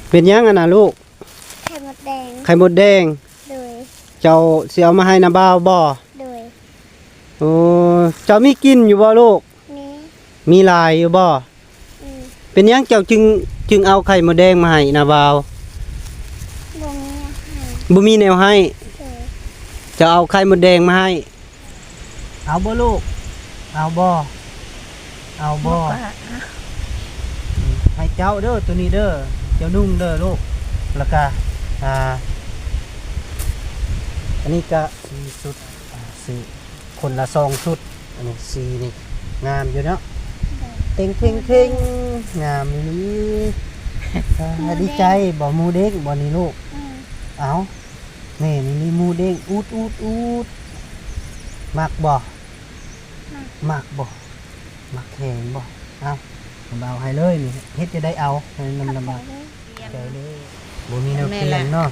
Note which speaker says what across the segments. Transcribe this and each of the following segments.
Speaker 1: เป็นยังอะนะลูก
Speaker 2: ไข่มดแดง
Speaker 1: ไข่มดแดง
Speaker 2: โดย
Speaker 1: เจ้าสิเอามาให้นาบ่าวบ่
Speaker 2: โดย
Speaker 1: โอ้เจ้ามีกินอยู่บ่ลูก
Speaker 2: นี้
Speaker 1: มีลายอยู่บ่เป็นยังเจ้าจึงเอาไข่มดแดงมาให้นาบ่าวบ่มีแนวให้จะเอาไข่มดแดงมาให้เอาบ่ลูกเอาบ่ให้เจ้าเด้อตัวนี้เด้อเจ้านุ่งเด้อลูกแล้วก็อันนี้ก็สีชุดสีคนละ2ชุดอันนี้สีนี่งามอยู่เนาะเต็งเพ่งงามนี่ดีใจบ่หมูเด้งบ่นี่ลูกเอานี่มีหมูเด้งอูดมักบ่มักแข็งบ่เอาเบาให้เลยนี่เฮ็ดจะได้เอาให้มันลำบากใจเลยบ่มีแนวเปลี่ยนเนาะ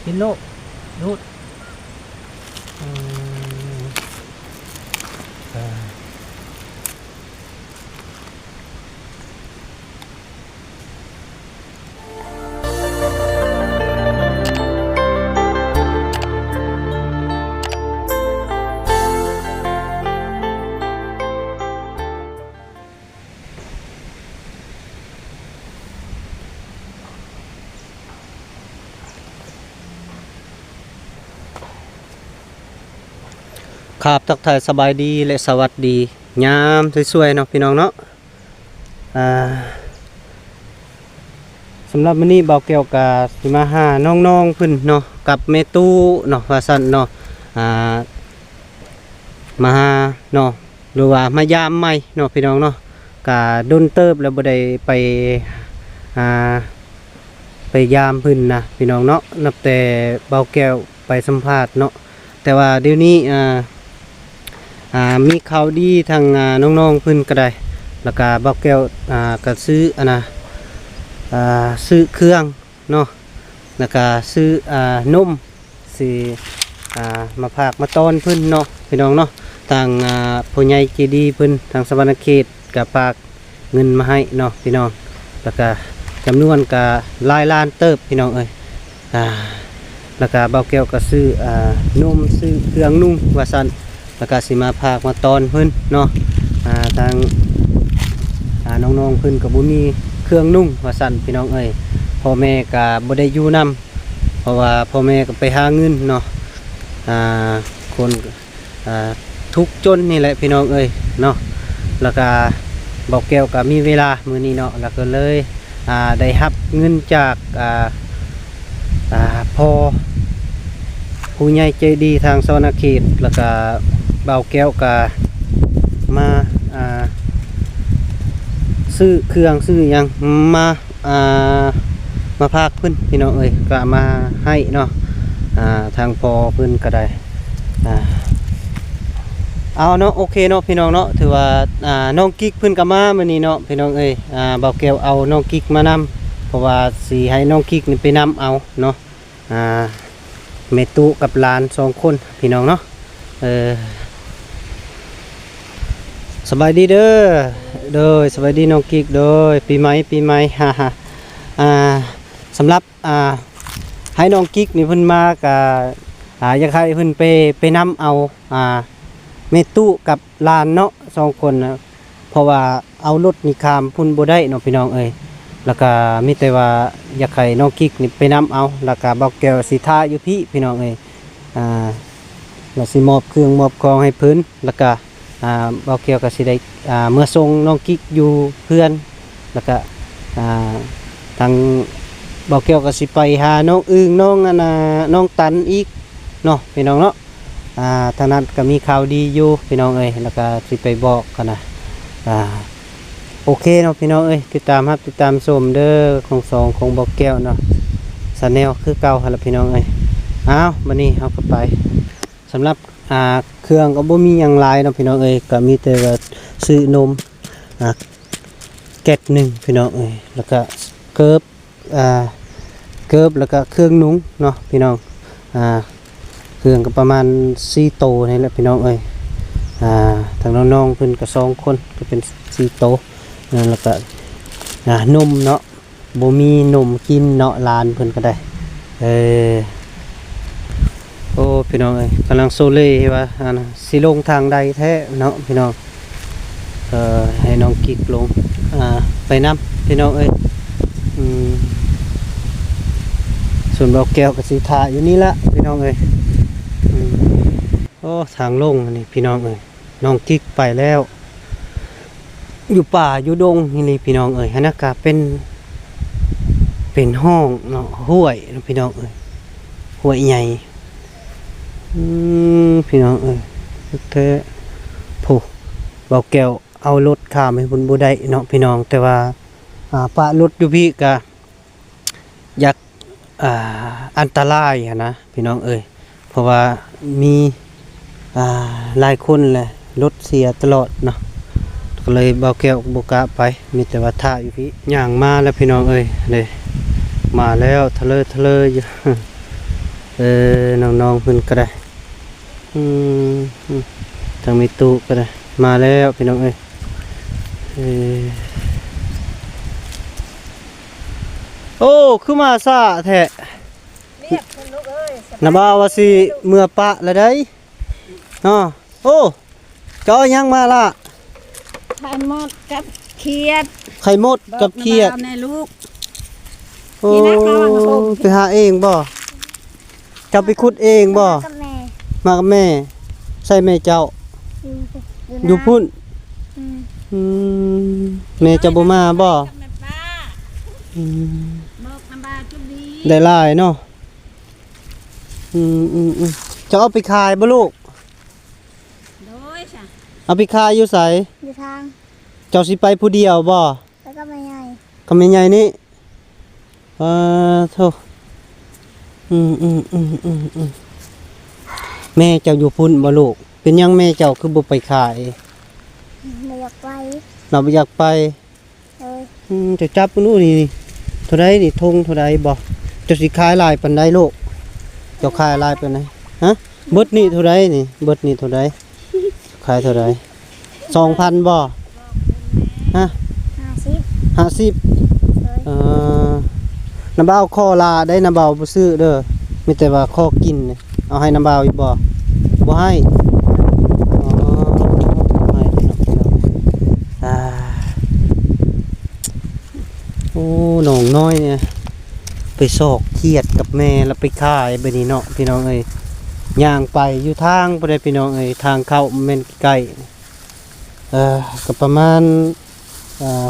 Speaker 1: กินโลกดูดครับทักทายสบายดีและสวัสดียามสวยๆเนาะพี่น้องเนาะสำหรับวันนี้เบาเกี่ยวกับสิมาหาน้องๆเพิ่นเนาะกับเมตู้เนาะว่าซั่นเนาะมาหาเนาะหรือว่ามายามใหม่เนาะพี่น้องเนาะกะดุนเติบแล้วบ่ได้ไปยามเพิ่นนะพี่น้องเนาะนับแต่เบาแก้วไปสัมภาษณ์เนาะแต่ว่าเดี๋ยวนี้มีข่าวดีทางน้องๆเพิ่นก็ได้แล้วก็เบาแก้วก็ซื้อซื้อเครื่องเนาะแล้วก็ซื้อนมสิมาพากมาต้อนเพิ่นเนาะพี่น้องเนาะทางผู้ใหญ่ใจดีเพิ่นทางสวรรณเขตก็ฝากเงินมาให้เนาะพี่น้องแล้วก็จำนวนก็หลายล้านเติบพี่น้องเอ้ยแล้วก็เบาแก้วก็ซื้อนมซื้อเครื่องนุ่งว่าซั่นแล้วก็สิมาพากมาตอนเพิ่นเนาะทางน้องๆเพิ่นก็บ่มีเครื่องนุ่งว่าซั่นพี่น้องเอ้ยพ่อแม่ก็บ่ได้อยู่นํเพราะว่าพ่อแม่ก็ไปหาเงินเนาะคนทุกข์จนนี่แหละพี่น้องเอ้ยเนาะแล้วก็เบาแก้วก็มีเวลามื้อนี้เนาะแล้วก็เลยได้รับเงินจากพ่อผู้ใหญ่ใจดีทางสวรรณเขตแล้วก็เบาแก้วก็มาซื้อเครื่องซื้อยังมาพากเพิ่นพี่น้องเอ้ยก็มาให้เนาะทางพ่อเพิ่นก็ได้เอาเนาะโอเคเนาะพี่น้องเนาะถือว่าน้องกิ๊กเพิ่นก็มามื้อนี้เนาะพี่น้องเอ้ยเบาแก้วเอาน้องกิ๊กมานำเพราะว่าสิให้น้องกิ๊กนี่ไปนำเอาเนาะแม่ตู้กับหลาน2คนพี่น้องเนาะสบายดีเด้อโดยสบายดีน้องกิ๊กโดยปีใหม่ฮ่าสำหรับให้น้องกิ๊กนี่เพิ่นมาก็อยากให้เพิ่นไปนำเอาแม่ตู้กับหลานเนาะ2คนนะเพราะว่าเอารถนี่ข้ามพุ่นบ่ได้เนาะพี่น้องเอ้ยแล้วก็มีแต่ว่าอยากให้น้องกิ๊กนี่ไปนำเอาแล้วก็เบาแก้วสิท่าอยู่พี่น้องเอ้ยเราสิมอบเครื่องมอบของให้เพิ่นแล้วก็เบาแก้วก็สิได้เมื่อส่งน้องกิ๊กอยู่เพื่อนแล้วก็ทางเบาแก้วก็สิไปหาน้องอึ่งน้องตันอีกเนาะพี่น้องเนาะทางนั้นก็มีข่าวดีอยู่พี่น้องเอ้ยแล้วก็สิไปบอกกันนะโอเคเนาะพี่น้องเอ้ยติดตามชมเด้อของเบาแก้วเนาะชาแนลคือเก่าหั่นล่ะพี่น้องเอ้ยวันนี้เฮาก็ไปสำหรับเครื่องก็บ่มีหยังหลายเนาะพี่น้องเอ้ยก็มีแต่ว่าซื้อนมแก๊สหนึ่งพี่น้องเอ้ยแล้วก็เกิบแล้วก็เครื่องนุ้งเนาะพี่น้องเครื่องก็ประมาณ4โตนี่แหละพี่น้องเอ้ยทางน้องๆเพิ่นก็2คนก็เป็น4โตแล้วก็ นมเนาะบ่มีนมกินเนาะหลานเพิ่นก็ได้โอ้พี่น้องเอ้ยกำลังโซเล่ว่าสิลงทางใดแท้เนาะพี่น้องให้น้องกิ๊กลงไปนำพี่น้องเอ้ยส่วนเบาแก้วกับสีทาอยู่นี่ละพี่น้องเอ้ยโอ้ทางลงนี่พี่น้องเอ้ยน้องกิ๊กไปแล้วอยู่ป่าอยู่ดงนี่พี่น้องเอ้ยฮะนะกะเป็นห้องเนาะห้วยพี่น้องเอ้ยห้วยใหญ่พี่น้องเอ้ยเธอผู้เบาแก้วเอารถข้ามให้บุญบุได้เนาะพี่น้องแต่ว่าปะรถอยู่พี่กะอยากอันตรายนะพี่น้องเอ้ยเพราะว่ามีหลายคนแหละรถเสียตลอดเนาะก็เลยเบาแก้วบุกะไปมีแต่ว่าท่าอยู่พี่ย่างมาแล้วพี่น้องเอ้ยเลยมาแล้วทะเลอยู่น้องๆเพิ่นก็ได้ทางมีตู้ก็ได้มาแล้วพี่น้องเอ้ยโอ้คือมาซะแท้นะบ่าวว่าสิเมื่อปะแล้วได้เนาะโอ้เจ้ายังมาล่ะ
Speaker 2: ไข่มดกับเขียด
Speaker 1: ไข่มดกับเขียด
Speaker 2: ในลูก
Speaker 1: โอ้ไปหาเองบ่เจ้าไปขุดเองบ่มากับแม่ใช่แม่เจ้าอยู่พุ่นแม่จะบ่มาบ่ได้หลายเนาะจะเอาไปขายบ่ลูกเอาไปขายอยู่ไส
Speaker 3: อยู่ทาง
Speaker 1: เจ้าสิไปผู้เดียวบ่
Speaker 3: แล้วก็ไม่ใหญ่
Speaker 1: ก็ไม่ใหญ่นี่โธ่แม่เจ้าอยู่พุ่นบ่ลูกเป็นยังแม่เจ้าคือบ่ไปขาย
Speaker 3: ไม่อยากไป
Speaker 1: เราบ่อยากไปจะจับนู่นนี่เท่าไรนี่ทงเท่าไรบ่จะสิขายลายปานใดลูกเจ้าขายลายปานใดฮะเบิดนี่เท่าไรนี่เบิดนี่เท่าไรขายเท่าไร2,000บ่ฮะ50น้ำเบาข้อลาได้น้ำเบาบ่ซื้อเด้อมีแต่ว่าข้อกินเอาให้น้ำเบาอีกบ่บ่ให้โอ้หนองน้อยเนี่ยไปซอกเขียดกับแม่แล้วไปขายไปนี่เนาะพี่น้องเอ้ยย่างไปอยู่ทางบ่ได้พี่น้องเอ้ยทางเข้าแม่นใกล้ก็ประมาณ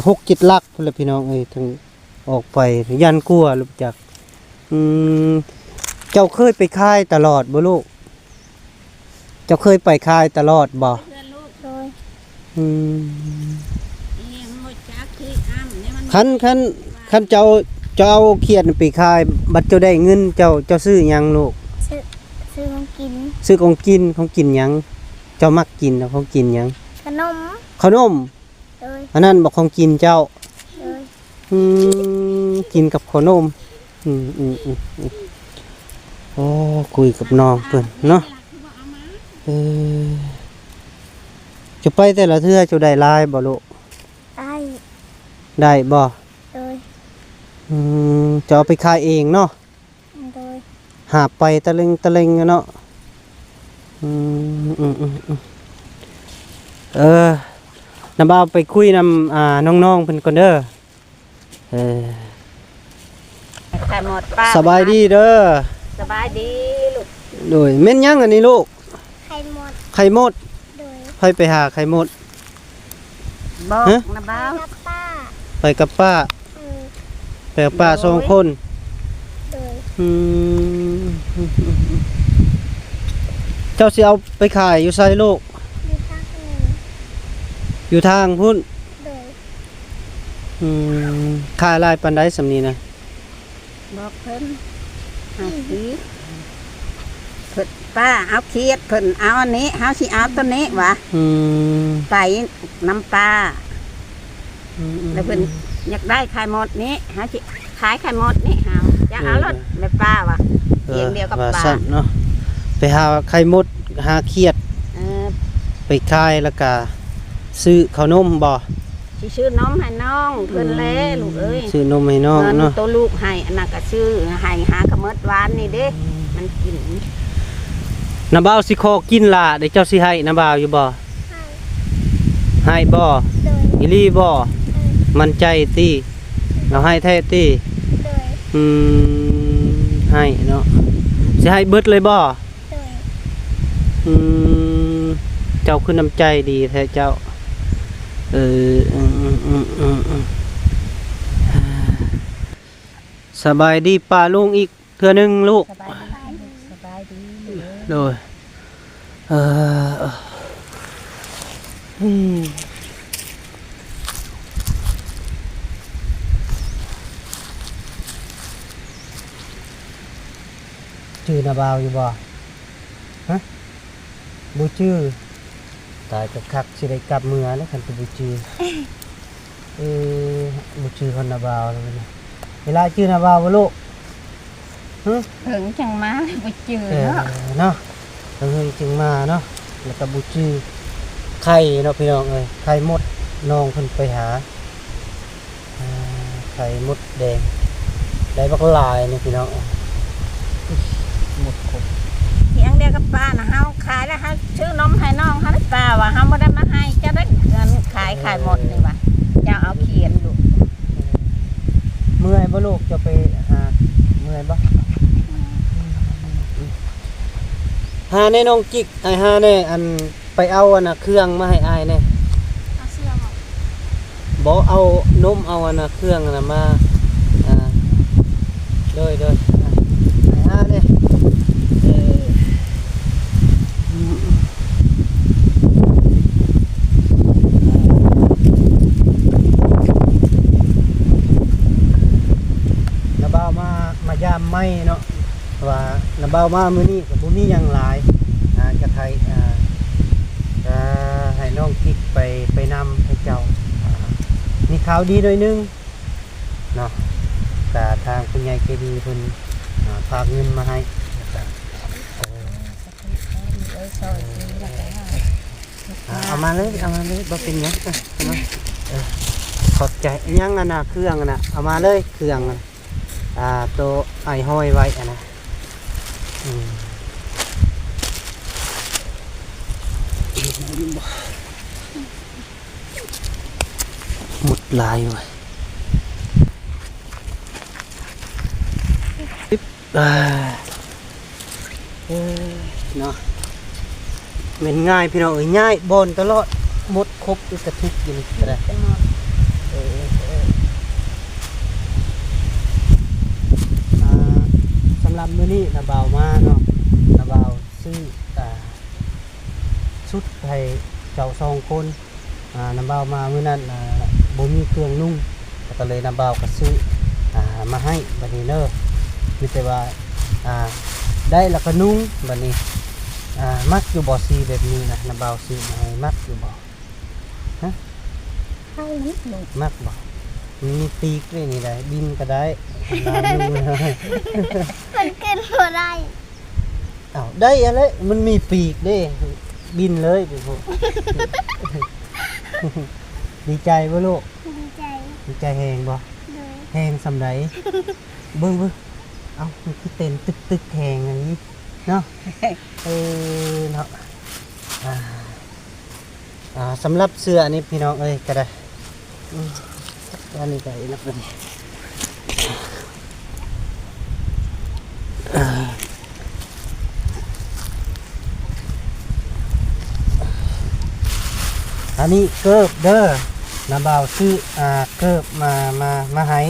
Speaker 1: 6-7 ลักพุ่นแหละพี่น้องเอ้ยถึงออกไปยันกลัวรู้จักเจ้าเคยไปขายตลอดบ่ลูกเจ้าเคยไปขายตลอดบ่คันเจ้าเอาเขียดไปขายบัดเจ้าได้เงินเจ้าซื้อหยังลูก
Speaker 3: ซื้อของกิน
Speaker 1: ซื้อของกินหยังเจ้ามักกินของกินหยังขนมอันนั้นบอกของกินเจ้ากินกับขนมโอ้คุยกับน้องเพิ่นเนาะจะไปแต่ละเทื่อจะได้ลายบ่ลูกได้บ่จะเอาไปขายเองเนาะหาไปตะเล็งเนาะน้ำบ่าวไปคุยนำน้องๆเพิ่นก่อนเด้อสบายดีเด้อ
Speaker 2: สบายดีลูก
Speaker 1: โดยเม่นยังอันนี้ลูกไข่มดไปหาไข่มด
Speaker 2: บอกนะบ่าว
Speaker 1: ไปกับป้าไปกับป้า2 คนเจ้าสิเอาไปขายอยู่ไสลูกอยู่ทางพุ่นขายลายปันไดสำนีนะ
Speaker 2: บอกเพิ่นเพิ่นป้าเอาเขียดเพิ่นเอาอันนี้เฮาสิเอาตัวนี้วะไปน้ำปลาแล้วเพิ่นอยากได้ไข่มดนี้เฮาสิขายไข่มดนี้เฮาจะเอารถแม่ป้าวะเพียงเดียวกับปลา
Speaker 1: เนาะไปหาไข่มดหาเขียดไปขายแล้วก็ซื้อขนมบ่
Speaker 2: สิชื่อน้องให้น้องเพิ่นแลลูกเอ้ย
Speaker 1: ซื้อนมให้น้อง
Speaker 2: เงิน
Speaker 1: เนาะ
Speaker 2: ตัวลูกให้อันนั้นก็ชื่อให้หากระเมิดหวานนี่เด้มันกิน
Speaker 1: น้าบ่าวสิขอกินล่ะเดี๋ยวเจ้าสิให้น้าบ่าวอยู่บ่
Speaker 3: ให้
Speaker 1: ให้บ่
Speaker 3: โดย
Speaker 1: อีหลีบ่มั่นใจติเราให้แท้ติ
Speaker 3: โดย
Speaker 1: ให้เนาะสิให้เบิดเลยบ่
Speaker 3: โดย
Speaker 1: อืมเจ้าคือน้ำใจดีแท้เจ้าสบายดีป้าลุงอีกเทื่อนึงลูก
Speaker 2: สบายดีสบายดี
Speaker 1: โดยอืมชื่อนาบาวอยู่บ่ฮะบูชื่อตายจะคักสิได้กลับเมืองแล้วคันเป็นบูชื่อบูชื่อคนนาบาวเลยนะเวลาชื่อนาบาวบ่ลูกฮึ
Speaker 2: ถึงจังมาไปจือ
Speaker 1: เนาะเฮ้ยจึงมาเนาะแล้วก็บูชื่อไข่เนาะพี่น้องเอ้ยไข่มดน้องเพิ่นไปหาไข่มดแดงได้บักหลายนี่พี่น้องหมดครบ
Speaker 2: เพียงเดียวกับป้านะเฮาขายแล้วเฮาชื่อนมให้น้องเฮาได้ป้าว่าเฮาบ่ได้มาให้จะได้เงินขายหมดนี่ว่าจะเอาเขียนลูก
Speaker 1: เมื่อยบ่ลูกจะไปหาเมื่อยบ่หาในน้องจิกไอ้หาแน่อันไปเอาอันน่ะเครื่องมาให้อายแน่
Speaker 3: เอาเสื้อมา
Speaker 1: บ่เอานมเอาอันน่ะเครื่องอันน่ะมาโดยไอ้หาแน่ระเบ้ามายามไม่เนาะว่าระเบ้ามามื้อนี้ก็บ่มีหยังหลายจะไทยจะให้น้องกิ๊กไปนำให้เจ้ามีข่าวดีหน่อยนึงเนาะแต่ทางคุณยายใจดีเพิ่นฝากเงินมาให้เอามาเลยบ่เป็นหยังเอามาขอบใจยังอันน่ะเครื่องอันน่ะเอามาเลยเครื่องตัวไอ้ห้อยไว้อันน่ะหมดลายว่ะเนาะเป็นง่ายพี่น้องง่ายบนตลอดหมดครบอีกกระทุกอยู่นี่ก็ได้สำหรับมื้อนี้นาบ่าวมาเนาะนาบ่าวซื้อชุดให้เจ้าสองคนนาบ่าวมามื้อนั้นบ่มีเครื่องนุ่งก็เลยนาบ่าวก็ซื้อมาให้บัดนี้เด้อมีแต่ว่าได้แล้วก็นุ่งบัดนี้มักอยู่บ่สีแบบนี้นะนาบ่าวซื้อมาให้มักอยู่บ่
Speaker 2: ให้นิดลูก
Speaker 1: มักบ่มีปีกด้วยนี่ได้บินก็ได้
Speaker 3: มันขึ้นบ่ได้
Speaker 1: อ้าวได้อะไรมันมีปีกเด้บินเลยพี่พวก ดีใจบ่ลูก
Speaker 3: ดีใจ
Speaker 1: ดีใจแหงบ่
Speaker 3: โดย
Speaker 1: แหงสำใดเบิ่งเอ้ามันคือเต้นตึกแหงอย่างนี้เนาะ เนาะสำหรับเสื้อนี่พี่น้องเอ้ยก็ได้อันนี้ก็อีกนักเลยอันนี้เกิบเด้อน้าบ่าวซื้อเกิบมาให้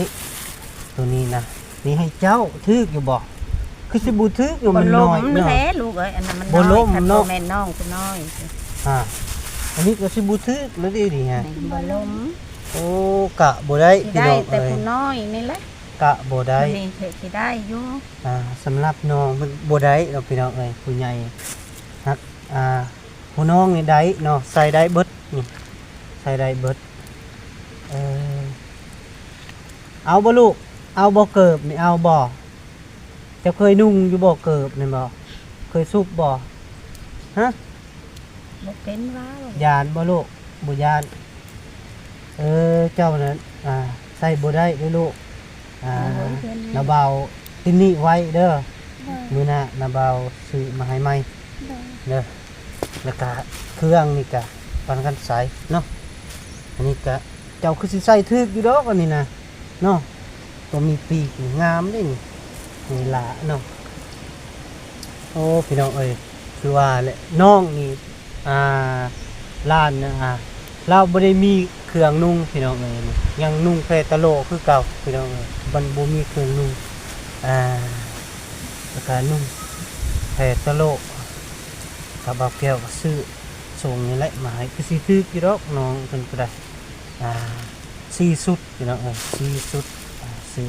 Speaker 1: ตัวนี้นะนี่ให้เจ้าทึกอยู่บ่คือสิบูทึกอยู่
Speaker 2: บ่
Speaker 1: มัน
Speaker 2: ล
Speaker 1: น้
Speaker 2: ม
Speaker 1: อย
Speaker 2: มัน
Speaker 1: เนาะ
Speaker 2: แท้ลูกเอ้ยอันนั้นมัน
Speaker 1: บ่ลม
Speaker 2: คัน
Speaker 1: เนาะ
Speaker 2: บ่แม่นน้องคือน้อย
Speaker 1: อันนี้ก็สิบูทึกแล้วดีฮะ
Speaker 2: บ่ลม
Speaker 1: โอ้กะบ่ได้
Speaker 2: สิ
Speaker 1: พี่
Speaker 2: ได้
Speaker 1: น้อง
Speaker 2: แต่
Speaker 1: เอ้ย
Speaker 2: ผู้น้อยนี่แหละ
Speaker 1: กะบ่ได้
Speaker 2: นี่สิได้อยู่
Speaker 1: สำหรับน้องมันบ่ได้เราพี่น้องเอ้ยผู้ใหญ่ฮักผู้น้องนี่ได้เนาะใส่ได้เบิดนี่ใส่ได้เบิดเอาบ่ลูกเอาบ่เกิบนี่เอาบ่จะเคยนุ่งอยู่บ่เกิบนี่บ่เคยซุบบ่ฮะ
Speaker 2: บ่เป็นว่า
Speaker 1: ยานบ่ลูกบ่ยาน เจ้านั้นใส่บ่ได้เด้อลูกนาเบาตินนี่ไว้เด้อ
Speaker 3: โดย
Speaker 1: มื้อหน้านาเบาซื้อมาให้ใหม่
Speaker 3: โดย
Speaker 1: เด้อแล้วก็เครื่องนี่ก็ปันกันใส่เนาะอันนี้ก็เจ้าคือสิใส่ถึกอยู่ดอกอันนี้นะเนาะตัวมีปีกนี่งามเด้นี่นี่ล่ะเนาะโอ้พี่น้องเอ้ยคือว่าแหละน้องนี่ร้านเราบ่ได้มีเครื่องนุ่งพี่น้องเอ้ยยังนุ่งแพตะโลคือเก่าพี่น้องเอ้ยมันบ่มีเครื่องนุ่งแล้วก็นุ่งแพตะโลถ้าบ่าวแก้วก็ซื้อส่งนี่แหละมาให้คือสิถึกอยู่ดอกน้องเพิ่นก็ได้4ชุดพี่น้องเอ้ย4ชุดซื้อ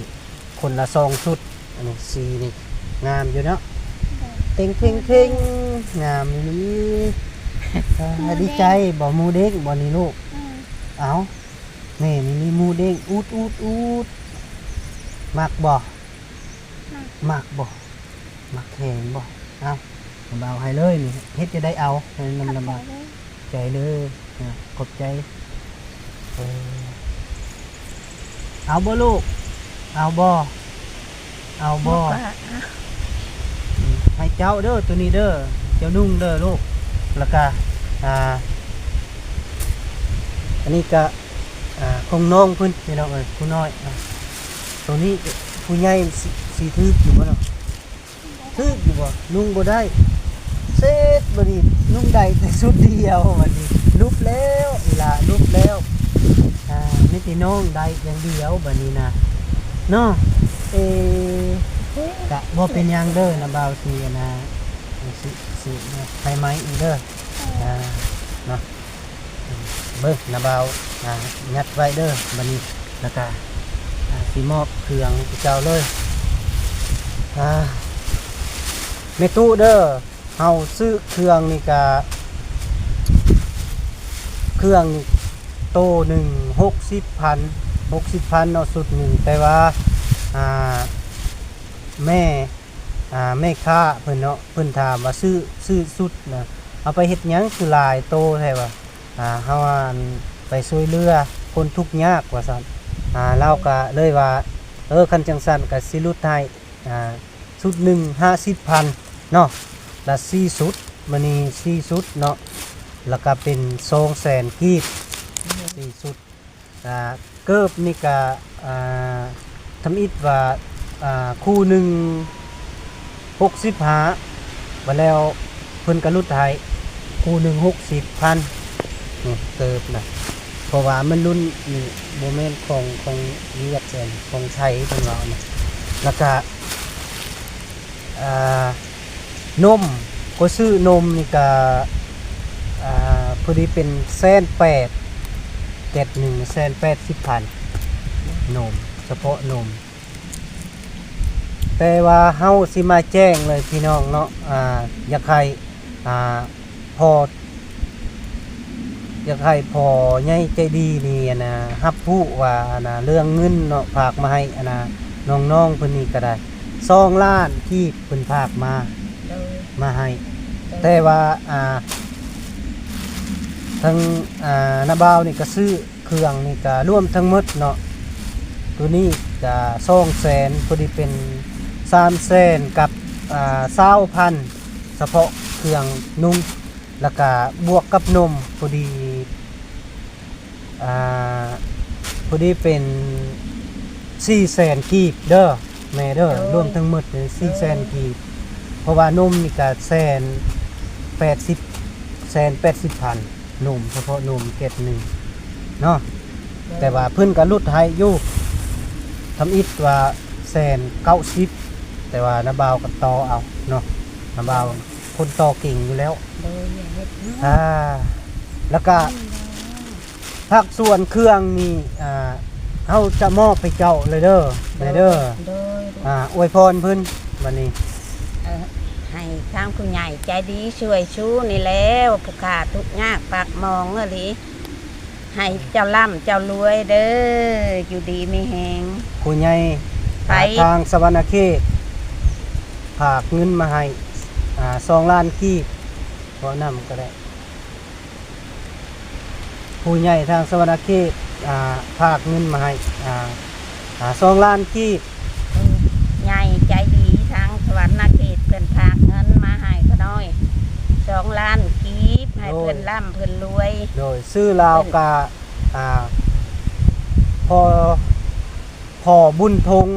Speaker 1: คนละ2ชุดอันนี้4นี่งามอยู่เนาะ
Speaker 3: โดย
Speaker 1: เท่งงามนี่ดีใจบ่หมูเด้งบ่นี่ลูกเอาแม่นี่มีหมูเด้งอูดมักบ่มักบ่มักแข็งบ่เอาเบาให้เลยนี่เฮ็ดจะได้เอาให้นำลำบากใจเด้อขอบใจเอาบ่ลูกเอาบ่ให้เจ้าเด้อตัวนี้เด้อเจ้านุ่งเด้อลูกแล้วก็อันนี้ก็คงน้องเพิ่นพี่น้องเอ้ยผู้น้อยตัวนี้ผู้ใหญ่สิทึกอยู่บ่เนาะทึกอยู่บ่นุ่งบ่ได้เสร็จบัดนี้นุ่งได้แต่ชุดเดียวบัดนี้ลุบแล้วอีหล่าลุบแล้วมีแต่น้องได้อย่างเดียวบัดนี้นะเนาะกะบ่เป็นหยังเด้อนะบ่าวสินะสิไผไหมอีกเด้อเนาะเบิ่งนะบ่าวยัดไว้เด้อบัดนี้แล้วก็สิมอบเครื่องให้เจ้าเลยแม่ตู้เด้อเฮาซื้อเครื่องนี่ก็เครื่องนี่โตหนึ่ง60,000เนาะสุดหนึ่งแต่ว่าแม่ค้าเพิ่นเนาะเพิ่นถามว่าซื้อสุดนะเอาไปเฮ็ดหยังคือหลายโตแท้ว่าเฮาไปช่วยเหลือคนทุกข์ยากว่าซั่นเราก็เลยว่าคันจังซั่นก็สิลดให้สุดหนึ่ง50,000เนาะละ4สุดมื้อนี้4สุดเนาะแล้วก็เป็น200,000กีบ4สุดเกิบนี่ก็ทำอิฐว่าคู่หนึ่ง65มาแล้วเพิ่นกระลุดไทยคู่หนึ่ง60,000นี่เกิบนะเพราะว่ามันรุ่นนี่โมเมนต์ของเวียดเจนของไทยเป็นว่านะแล้วก็นมก็ซื้อนมนี่ก็พอดีเป็น180,000เก็ด180,000นมเฉพาะนมแต่ว่าเฮาสิมาแจ้งเลยพี่น้องเนาะอยากให้พอใหญ่ใจดีนี่นะรับผู้ว่าเรื่องเงินเนาะฝากมาให้น้องๆเพิ่นนี่ก็ได้2 ล้านที่เพิ่นฝากมาให้แต่ว่าทั้งนาบ่าวนี่ก็ซื้อเครื่องนี่ก็รวมทั้งหมดเนาะตัวนี้ก็200,000พอดีเป็น300,000กับ20,000เฉพาะเครื่องนุ่งแล้วก็บวกกับนมพอดีเป็น400,000กีบเด้อแม่เด้อรวมทั้งหมดเลย400,000กีบเพราะว่านมนี่ก็180,000นมเฉพาะนมเกล็ดหนึ่งเนาะแต่ว่าเพิ่นก็ลดให้อยู่ทำอิฐว่า190แต่ว่าน้าบ่าวก็ต่อเอาเนาะน้าบ่าวคนต่อเก่งอยู่แล้วแล้วก็ภาคส่วนเครื่องนี่เฮาจะมอบให้เจ้าเลยเด้อเด้ออวยพรเพิ่นบัดนี้
Speaker 2: ให้ทางผู้ใหญ่ใจดีช่วยชูนี่แล้วผู้ขาทุกข์ยากปากมองเลย ให้เจ้าล่ำเจ้ารวยเด้ออยู่ดีมีแหง
Speaker 1: ผู้ใหญ่ทางสวรรณเขตฝากเงินมาให้2 ล้านกีบเพราะนำก็ได้ผู้ใหญ่ทางสวรรณเขต ฝากเงินมาให้2 ล้านกีบ
Speaker 2: ใหญ่ใจดีทางสวรรค์เขตเพิ่นฝากเงินมาให้ก็น้อย2 ล้านกีบให้เพิ่นร่ำเพิ่นรวย
Speaker 1: โดยซื้อลาวกาพอบุญทง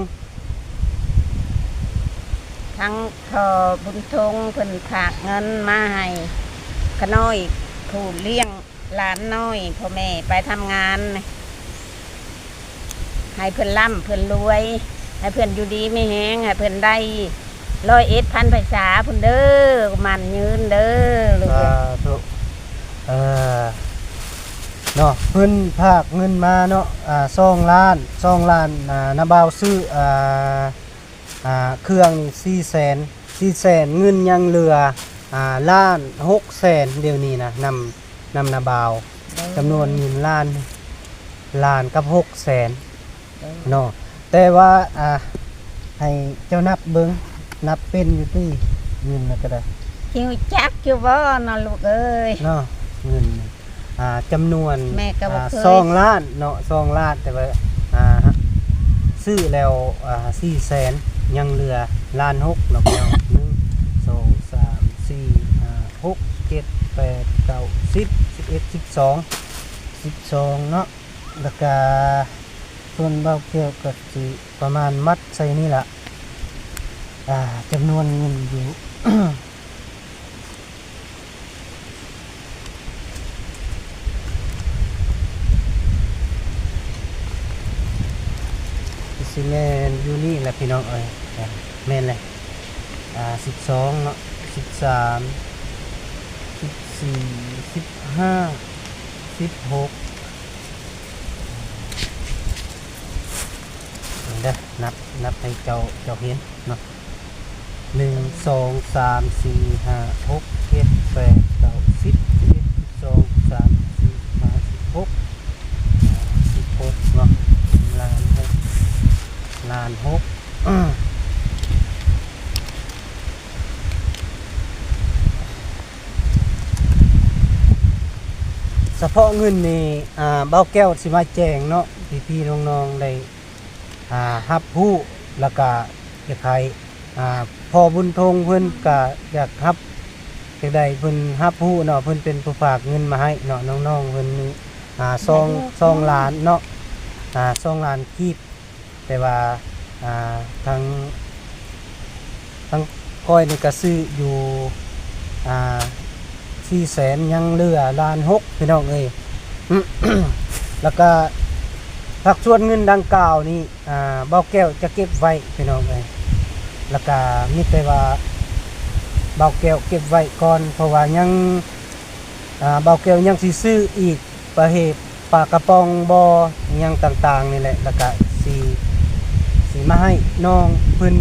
Speaker 2: ทั้งพอบุญทงเพิ่นฝากเงินมาให้ขน้อยผู้เลี้ยงหลานน้อยพ่อแม่ไปทำงานให้เพิ่นร่ำเพิ่นรวยให้เพิ่นอยู่ดีไม่แห้งให้เพิ่นได้101,000 ภาษาเพิ่นเด้อมันยืนเด้อลูก
Speaker 1: ถูกเนาะเพิ่นภาคเงินมาเนาะ2 ล้านนาบ่าวซื้อเครื่องนี่400,000เงินยังเหลือ1,600,000เดี๋ยวนี้นะนำนาบ่าวจำนวนเงินล้านกับ600,000เนาะแต่ว่าให้เจ้านับเบิ่งนับเป็นอยู่ที่เงินน่ะก็ได้
Speaker 2: คิวจักอยู่บ่เนาะลูกเอ้ย
Speaker 1: เนาะเงินจำนวน
Speaker 2: แม่ก็บ่เคย
Speaker 1: 2 ล้านเนาะ2 ล้านแต่ว่าซื้อแล้ว400,000ยังเหลือ1,600,000เนาะพี่น้อง1 2 3 4 5 6 7 8 9 10 11 12เนาะแล้วก็ส่วนเบาเกี่ยวก็สิประมาณมัดใส่นี่ล่ะจำนวนเงินอยู่ สิแม่นอยู่นี่แหละพี่น้องเอ้ยแม่นเลย12เนาะ13 14 15 16เด้อนับให้เจ้าเห็นเนาะ1 2 3 4 5 6 7 8 9 10 11 12 13 14 15 16เนาะล้านหกเฉพาะเงินนี่เบ้าแก้วสิมาแจ้งเนาะพี่ๆน้องๆได้รับรู้แล้วก็อยากให้พอบุญทงเพิ่นก็อยากรับอยากได้เพิ่นรับรู้เนาะเพิ่นเป็นผู้ฝากเงินมาให้เนาะน้องๆเพิ่นมี2 ล้านเนาะ2 ล้านกีบแต่ว่าทั้งก้อยนี่ก็ซื้ออยู่400,000ยังเหลือ1,600,000พี่น้องเอ้ย แล้วก็ผักส่วนเงินดังกล่าวนี่เบาแก้วจะเก็บไว้พี่น้องเอ้ยแล้วก็มีแต่ว่าเบาแก้วเก็บไว้ก่อนเพราะว่ายังเบาแก้วยังสิซื้ออีกประเภทปลากระป๋องบ่ยังต่างๆนี่แหละแล้วก็สิมาให้น้องเพิ่น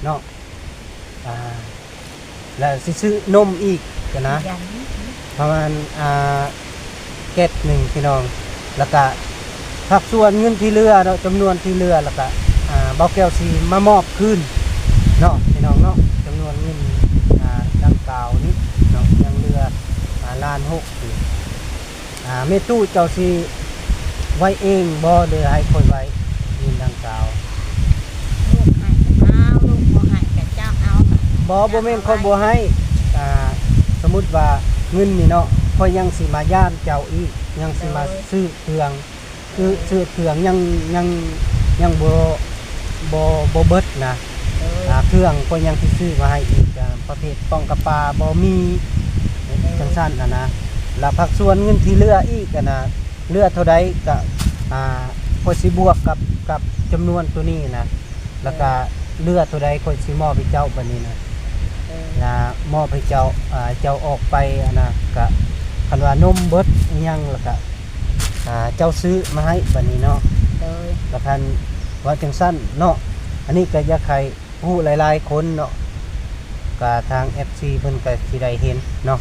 Speaker 1: เนาะแล้วสิซื้อนมอีกกันนะประมาณแก๊สหนึ่งพี่น้องแล้วก็ผักส่วนเงินที่เหลือเนาะจำนวนที่เหลือแล้วก็เบาแก้วสิมามอบคืนเนาะพี่น้องเนาะจำนวนเงินดังกล่าวนี้เนาะยังเหลือ1,600,000อยู่แม่ตู้เจ้าสิไว้เองบ่เด้อให้คนไว้เงินดังกล่าว
Speaker 2: ลูกให้เอาลูกบ่ให้กับเจ้าเอา
Speaker 1: บ่แม่นคนบ่ให้สมมุติว่าเงินนี่เนาะค่อยยังสิมาย่านเจ้าอีกยังสิมาซื้อเครื่องคือซื้อเครื่องยังบ่เบิดนะเครื่องก็ยังสิซื้อมาให้อีกประเภทป้องกระปาบ่มีจังซั่นนะแล้วผักส่วนเงินที่เหลืออีกนะเหลือเท่าใดก็ค่อยสิบวกกับจำนวนตัวนี้นะแล้วก็เหลือเท่าใดค่อยสิมอบให้เจ้าบัดนี้นะมอบให้เจ้าเจ้าออกไปนะก็คันว่านมเบิดอิหยังแล้วก็เจ้าซื้อมาให้บัดนี้เนาะแล้วคันว่าจังซั่นเนาะอันนี้ก็อยากให้ผู้หลายๆคนเนาะก็ทาง FC เพิ่นก็สิได้เห็นเนาะ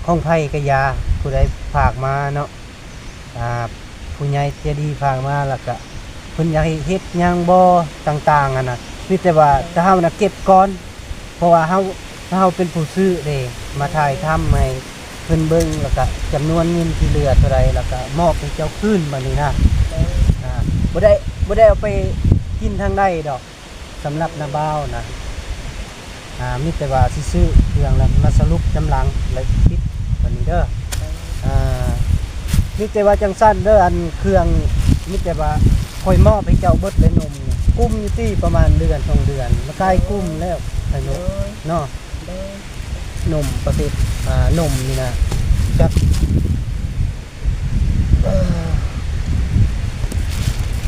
Speaker 1: ของไผก็ยาผู้ใดฝากมาเนาะผู้ใหญ่ใจดีฝากมาแล้วก็เพิ่นอยากให้เฮ็ดหยังบ่ต่างๆน่ะมีแต่ว่าถ้าเฮาน่ะเก็บก่อนเพราะว่าเฮาเป็นผู้ซื้อเด้มาถ่ายทำให้ เพิ่นเบิ่งแล้วก็จำนวนเงินที่เหลือเท่าใดแล้วก็มอบให้เจ้าคืนบัดนี้นะบ่ได้เอาไปกินทางใดดอกสำหรับนาบ่าวนะมีแต่ว่าสิซื้อเครื่องแล้วมาสรุปจำหลังแล้วปิดบัดนี้เด้อมีแต่ว่าจังซั่นเด้ออันเครื่องมีแต่ว่าค่อยมอบให้เจ้าเบิดเลยนมเนี่ยกุ้มอยู่ที่ประมาณเดือน2เดือนมาใกล้กุ้มแล้วไอ้นมเนาะนมประเภทนมนี่นะจัก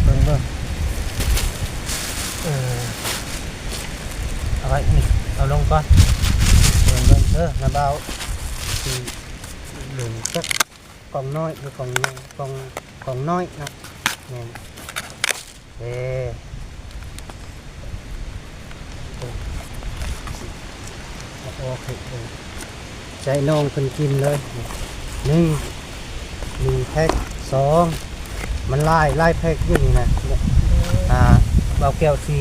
Speaker 1: เบิ่งเอาไว้นี่เอาลงก่อนเบิ่งน้าบ่าวสิเหลืองจักกล่องน้อยหรือกล่องน้อยกล่องน้อยนะนี่โอเคใช้น้องเพิ่นกินเลย1แพ็ค2มันไล่แพ็คอยู่นี่นะเบาแก้วสี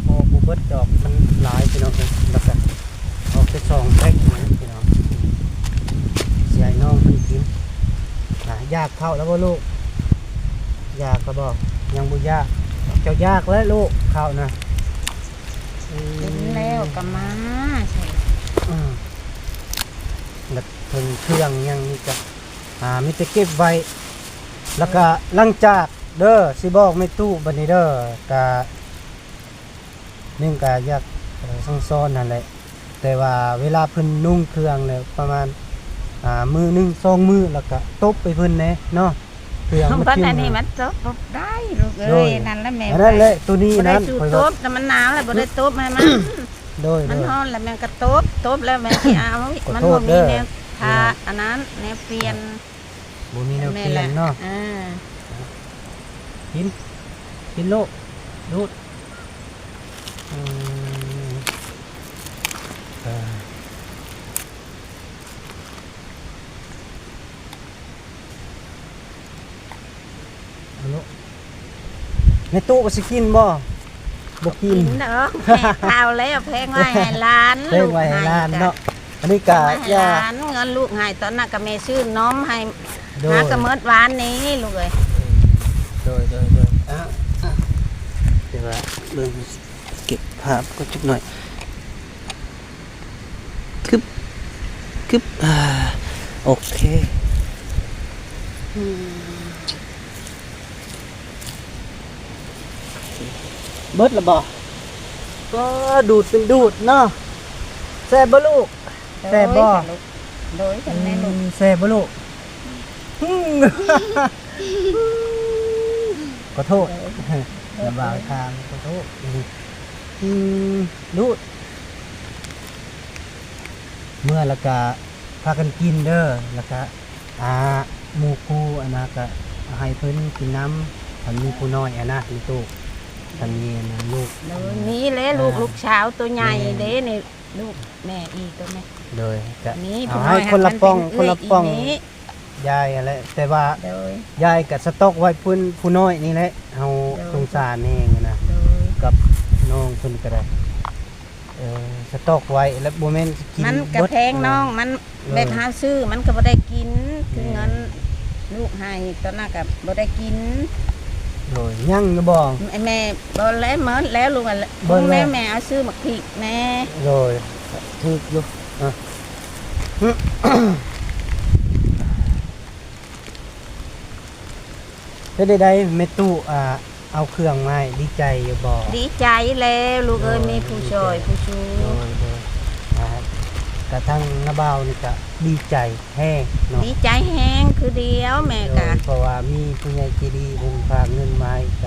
Speaker 1: พอกูเบิดดอกมันหลายพี่น้องเลยแล้วก็เอาไป2แพ็คนะพี่น้องใช้น้องเพิ่นกินยากเข้าแล้วบ่ลูกยากก็บอกยังบ่ยากเจ้ายากแล้วลูกเข้านะ
Speaker 2: กินแล้วก็มาใช่
Speaker 1: แบบเพิ่นเครื่องยังนี่จะมีแต่เก็บไว้แล้วก็หลังจากเด้อสิบอกไม่ตู้บัดนี้เด้อกะนึ่งกะอยากซ่อนนั่นแหละแต่ว่าเวลาเพิ่นนุ่งเครื่องแล้วประมาณมือ1 2มือแล้วก็ตบไปเพิ่นแน่เนาะเครื่องมัน
Speaker 2: อันนี้มันตบได้ลูกเอ้ยนั่นละแม่
Speaker 1: นั่นแหละตัวนี้นั้น
Speaker 2: ค่อยตบแต่มันหนาวแล้วบ่ได้ตบให้มันมันร้อนแล้วแม่ก็ตบแล้วแม่สิเอามันบ่มีแนวทาอันนั้นแนวเปลี่ยน
Speaker 1: บ่มีแนวเปลี่ยนเนาะกินโลกดูดในตู้ก็สิกินบ่กิน
Speaker 2: เนาะข้าวแล้วแพงไว้ให้หลาน
Speaker 1: ลูกให้หลานเนาะอันนี้ก็
Speaker 2: ยาเงินลูกให้ตอนนั้นก็แม่ซื้อนมให้หากระเมิดหวานนี้ลูกเอ้ย
Speaker 1: โดยเดี๋ยวเบิ่งเก็บภาพก็จุกหน่อยคึบโอเคเบิดละบ่ก็ดูดเป็นดูดเนาะแซ่บบ่ลูกแซ่บบ่
Speaker 2: โดยกันแม่ลูก
Speaker 1: แซ่บบ่ลูกขอโทษลำบากทางขอโทษดูดเมื่อแล้วก็พากันกินเด้อแล้วก็หมู่คู่อันนั้นก็ให้เพิ่นกินน้ำถ้ามีผู้น้อยอันนั้นมีตู้ทางนี้นะลูก
Speaker 2: นี่แหละลูกสาวตัวใหญ่เด้นี่ลูกแม่อีกตัวแม่
Speaker 1: เลยก็ให้คนละป้องยายอะไรแต่ว่ายายกับสต๊อกไว้ผู้น้อยนี่แหละเอาสงสารเองนะกับน้องเพิ่นก็ได้สต๊อกไว้แล้วบ่แม่นกิน
Speaker 2: มันกระแพงน้องมันแบบหาซื้อมันก็บ่ได้กินคือเงินลูกให้ตอนนั้นก็บ่ได้กิน
Speaker 1: โดยยังก็บอก
Speaker 2: แม่บ่แล้วเหมือนแล้วลูกแม่เอาซื้อหมักพริกแม่
Speaker 1: โดยถูกอยู่ได้แม่ตู้เอาเครื่องมาดีใจอยู่บ่
Speaker 2: ดีใจแล้วลูกเอ้ยมีผู้ช่วยผู้ชู
Speaker 1: กระทั่งน้าบ่าวนี่ก็ดีใจแห้งเนาะ
Speaker 2: ดีใจแห้งคือเดียวแม่กะ
Speaker 1: เพราะว่ามีผู้ใหญ่ใจดีเพิ่นฝากเงินมาอีก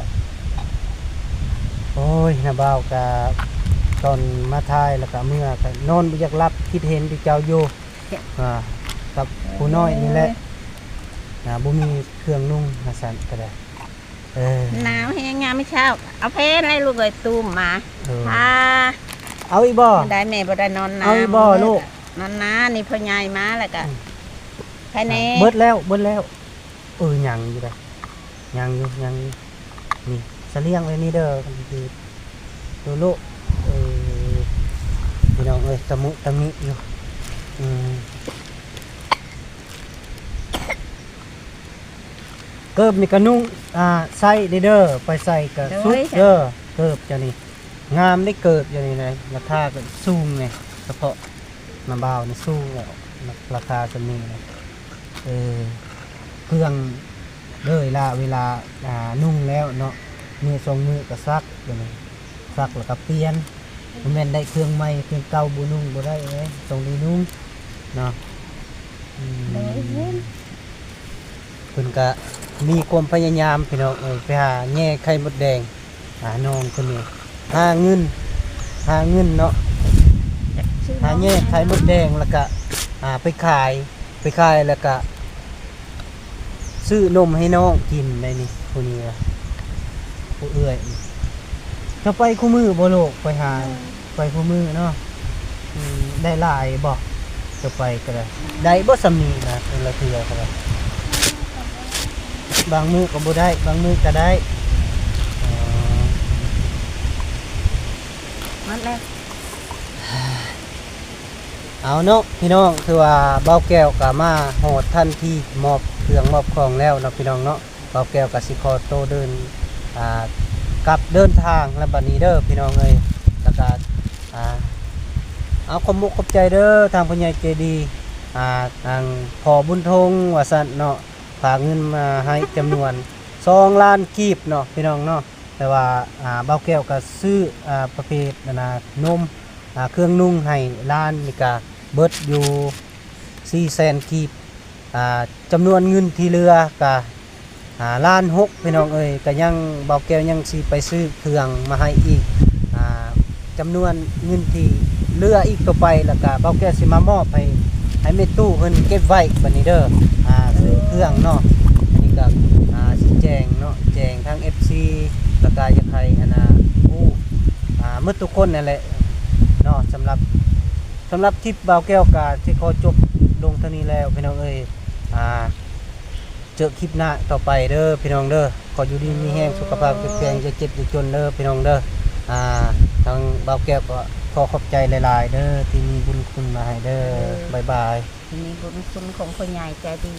Speaker 1: โอ้ยน้าบ่าวก็ตอนมาทายแล้วก็เมื่อก็นอนบ่อยากหลับคิดเห็นที่เจ้าอยู่กับผู้น้อยนี่แหละบ่มีเครื่องนุ่งสั่นก็ได้
Speaker 2: หนาวแห้งงามไม่เช้าเอาเพนให้ลูกเอ้ยตุ้มมา
Speaker 1: เอาอีบ่
Speaker 2: ได้แม่บ่ได้นอนนะ
Speaker 1: เอาอีบ่ลูก
Speaker 2: นอนนะนี่พ่อใหญ่มาแล้วก็ภายใน
Speaker 1: เบิดแล้วยังอยู่ได้ยังอยู่นี่เสลียงไว้นี่เด้อคือดูลูกพี่น้องเอ้ยตะมิอยู่ เกิบนี่ก็นุ่งใส่เด้อไปใส่ก็สุดเด้อเกิบเจ้านี่งามได้เกิบเจ้านี่นะราคาก็สูงไงเฉพาะน้ำบ่าวนี่สูงแล้วราคาจะมีนะเครื่องเลยละเวลานุ่งแล้วเนาะมือสองมือก็ซักเจ้านี่ซักแล้วก็เปลี่ยนบ่แม่นได้เครื่องใหม่เครื่องเก่าบ่นุ่งบ่ได้ต้องได้นุ่งเนาะเพิ่นก็มีความพยายามพี่น้องไปหาแง่ไข่มดแดงหาน้องคนนี้หาเงินเนาะหาแง่ไข่มดแดงแล้วก็ไปขายแล้วก็ซื้อนมให้น้องกินได้นี่คนนี้ผู้เอื้อยจะไปคู่มือบ่โลกไปหาไปคู่มือเนาะได้หลายบ่จะไปก็ได้บ่สำนีนะเป็นละเทื่อก็ได้บางมือก็บ่ได้บางมือก็ได้
Speaker 2: มันแล้ว
Speaker 1: เอาเนาะพี่น้องคือว่าเบาแก้วก็มาโหดทันทีมอบเครื่องมอบของแล้วเนาะพี่น้องเนาะเบาแก้วก็สิขอโตเดินกลับเดินทางแล้วบัดนี้เด้อพี่น้องเอ้ยแล้วก็เอาขอบมุกขอบใจเด้อทางผู้ใหญ่ใจดีทางพ่อบุญทงว่าซั่นเนาะฝากเงินมาให้จำนวน2 ล้านกีบเนาะพี่น้องเนาะแต่ว่าเบาแก้วก็ซื้อประเภทนมเครื่องนุ่งให้ล้านนี่ก็เบิดอยู่400,000กีบจำนวนเงินที่เหลือก็ล้าน6พี่น้องเอ้ยก็ยังเบาแก้วยังสิไปซื้อเครื่องมาให้อีกจำนวนเงินที่เหลืออีกต่อไปแล้วก็เบาแก้วสิมามอบให้แม่ตู้เพิ่นเก็บไว้บัดนี้เด้อซื้อเครื่องเนาะอันนี้ก็สิแจงเนาะแจงทั้ง FC แล้วก็อยากให้หมดทุกคนนั่นแหละเนาะสำหรับทริปเบาแก้วก็ที่ขอจบลงเท่านี้แล้วพี่น้องเอ้ยเจอคลิปหน้าต่อไปเด้อพี่น้องเด้อขออยู่ดีมีแห้งสุขภาพแข็งแรงจะเจ็บจะจนเด้อพี่น้องเด้อทางเบาแก้วก็ขอขอบใจหลายๆเด้อที่มีบุญคุณมาให้เด้อบ๊ายบาย
Speaker 2: มีบุญคุณของพ่อใหญ่ใจดี